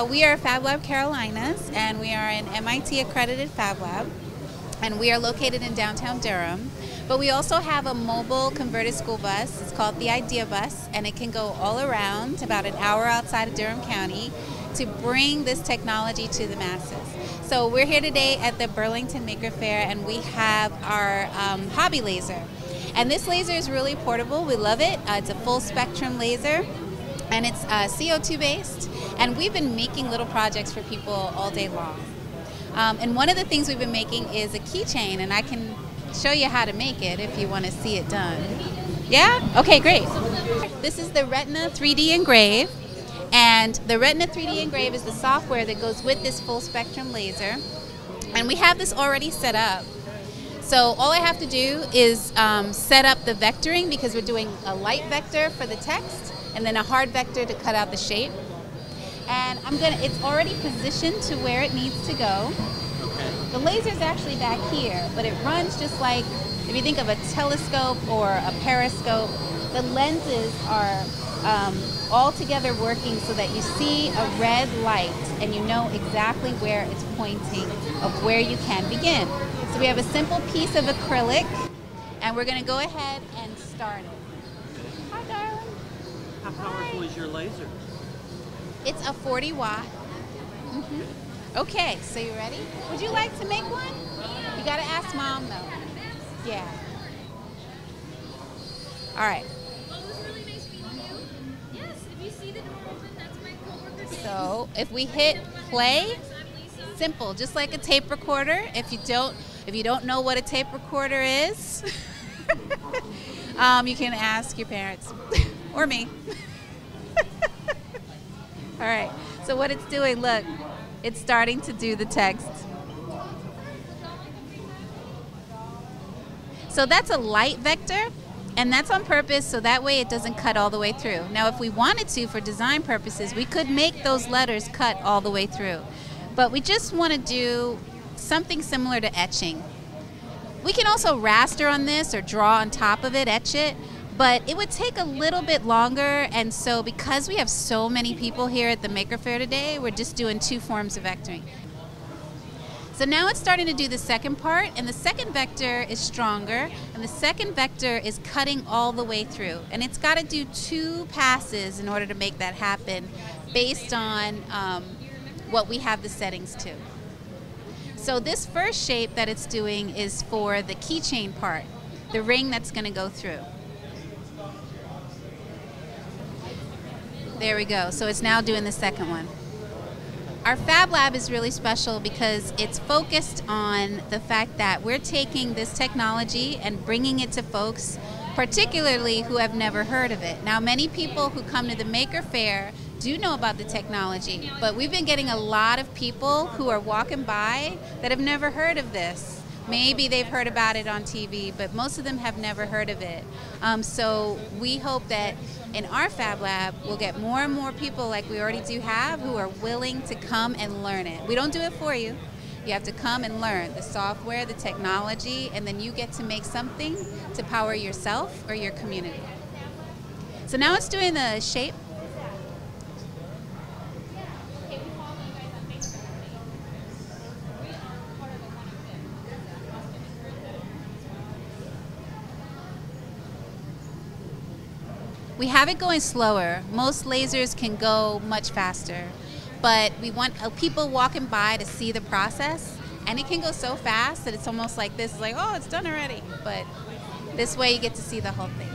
We are Fab Lab Carolinas, and we are an MIT accredited Fab Lab, and we are located in downtown Durham. But we also have a mobile converted school bus. It's called the Idea Bus, and it can go all around, about an hour outside of Durham County, to bring this technology to the masses. So we're here today at the Burlington Maker Faire, and we have our hobby laser. And this laser is really portable. We love it. It's a full spectrum laser, and it's CO2 based. And we've been making little projects for people all day long. And one of the things we've been making is a keychain, and I can show you how to make it if you want to see it done. Yeah? Okay, great. This is the Retina 3D Engrave, and the Retina 3D Engrave is the software that goes with this full spectrum laser. And we have this already set up. So all I have to do is set up the vectoring, because we're doing a light vector for the text and then a hard vector to cut out the shape. And it's already positioned to where it needs to go. The laser is actually back here, but it runs just like, if you think of a telescope or a periscope, the lenses are all together working so that you see a red light and you know exactly where it's pointing of where you can begin. So we have a simple piece of acrylic, and we're going to go ahead and start it. Hi, darling. How powerful is your laser? It's a 40 watt. Okay, so you ready? Would you like to make one? You gotta ask Mom though. Yeah. All right. Well, it was really nice meeting you. Yes, if you see the door open, that's my coworker. So if we hit play, simple, just like a tape recorder. If you don't know what a tape recorder is, you can ask your parents or me. All right, so what it's doing, look, it's starting to do the text. So that's a light vector, and that's on purpose so that way it doesn't cut all the way through. Now if we wanted to, for design purposes, we could make those letters cut all the way through. But we just want to do something similar to etching. We can also raster on this or draw on top of it, etch it. But it would take a little bit longer, and so because we have so many people here at the Maker Faire today, we're just doing two forms of vectoring. So now it's starting to do the second part, and the second vector is stronger, and the second vector is cutting all the way through. And it's got to do two passes in order to make that happen based on what we have the settings to. So this first shape that it's doing is for the keychain part, the ring that's going to go through. There we go. So it's now doing the second one. Our Fab Lab is really special because it's focused on the fact that we're taking this technology and bringing it to folks, particularly who have never heard of it. Now, many people who come to the Maker Faire do know about the technology, but we've been getting a lot of people who are walking by that have never heard of this. Maybe they've heard about it on TV, but most of them have never heard of it. So we hope that in our Fab Lab, we'll get more and more people like we already do have who are willing to come and learn it. We don't do it for you. You have to come and learn the software, the technology, and then you get to make something to power yourself or your community. So now it's doing the shape. We have it going slower. Most lasers can go much faster, but we want people walking by to see the process, and it can go so fast that it's almost like this, like, oh, it's done already. But this way you get to see the whole thing.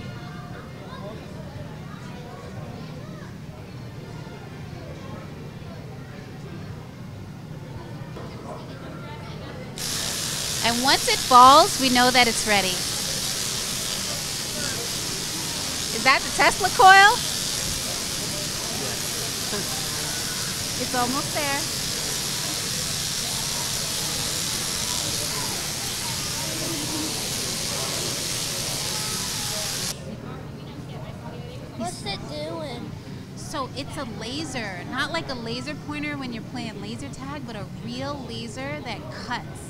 And once it falls, we know that it's ready. Is that the Tesla coil? It's almost there. What's it doing? So it's a laser, not like a laser pointer when you're playing laser tag, but a real laser that cuts.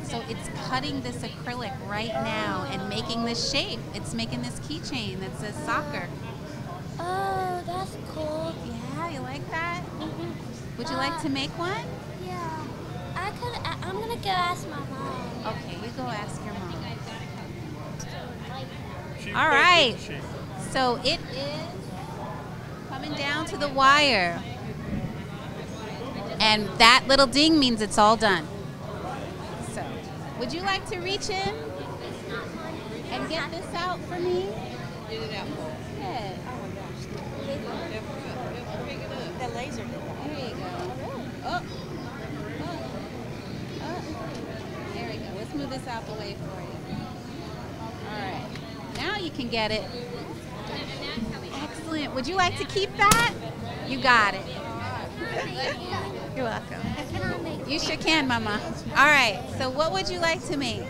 So it's cutting this acrylic right now and making this shape. It's making this keychain that says soccer. Oh, that's cool. Yeah, you like that? Would you like to make one? Yeah. I'm gonna go ask my mom. Okay, you go ask your mom. She's All good, right. isn't she? So it is coming down to the wire. And that little ding means it's all done. So, would you like to reach in and get this out for me? Get it out. Good. The laser did that. There you go. Oh. There we go. Let's move this out the way for you. All right. Now you can get it. Excellent. Would you like to keep that? You got it. You're welcome. Can I make You sure can, Mama. All right. So what would you like to make?